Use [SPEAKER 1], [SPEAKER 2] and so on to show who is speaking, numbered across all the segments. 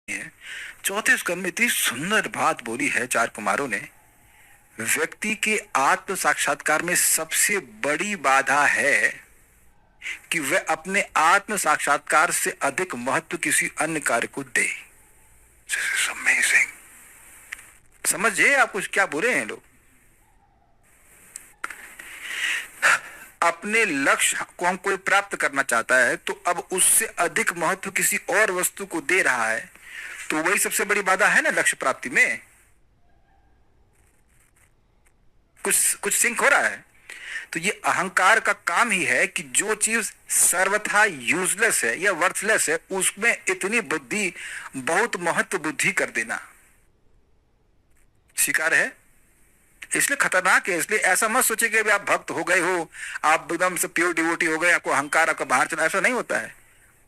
[SPEAKER 1] है। चौथे स्कंद में इतनी सुंदर बात बोली है चार कुमारों ने। व्यक्ति के आत्म साक्षात्कार में सबसे बड़ी बाधा है कि वह अपने आत्म साक्षात्कार से अधिक महत्व किसी अन्य कार्य को दे। अमेजिंग। समझिए आप कुछ क्या बोल रहे हैं लोग। अपने लक्ष्य को हम कोई प्राप्त करना चाहता है तो अब उससे अधिक महत्व किसी और वस्तु को दे रहा है, तो वही सबसे बड़ी बाधा है ना लक्ष्य प्राप्ति में। कुछ कुछ सिंक हो रहा है। तो ये अहंकार का काम ही है कि जो चीज सर्वथा यूजलेस है या वर्थलेस है उसमें इतनी बुद्धि, बहुत महत्व बुद्धि कर देना। शिकार है, इसलिए खतरनाक है। इसलिए ऐसा मत सोचिए कि अभी आप भक्त हो गए हो, आप एकदम से प्योर डिवोटी हो गए, आपको अहंकार आपका बाहर चला, ऐसा नहीं होता है।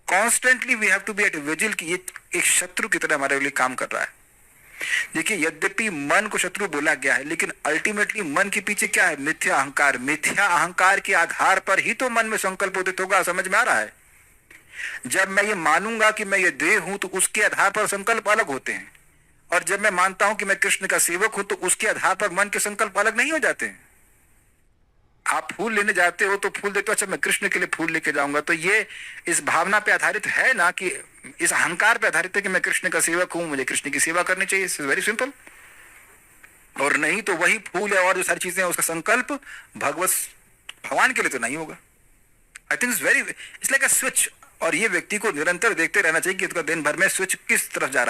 [SPEAKER 1] Constantly we have to be at vigil कि ये एक शत्रु की तरह हमारे लिए काम कर रहा है। देखिए, यद्यपि मन को शत्रु बोला गया है, लेकिन अल्टीमेटली मन के पीछे क्या है? मिथ्या अहंकार। मिथ्या अहंकार के आधार पर ही तो मन में संकल्प उदित होगा। समझ में आ रहा है? जब मैं ये मानूंगा कि मैं ये देह हूं तो उसके आधार पर संकल्प अलग होते हैं, और जब मैं मानता हूं कि मैं कृष्ण का सेवक हूं तो उसके आधार पर मन के संकल्प अलग नहीं हो जाते हैं। आप फूल लेने जाते हो तो फूल देखते हो, अच्छा मैं कृष्ण के लिए फूल लेके जाऊंगा, तो ये इस भावना पे आधारित है ना, कि इस अहंकार पे आधारित है कि मैं कृष्ण का सेवक हूं, मुझे कृष्ण की सेवा करनी चाहिए। It's very simple. और नहीं तो वही फूल है और जो सारी चीजें, उसका संकल्प भगवान के लिए तो नहीं होगा। I think it's very, it's like a switch. और ये व्यक्ति को निरंतर देखते रहना चाहिए कि इसका दिन भर में स्विच किस तरफ जा रहा है।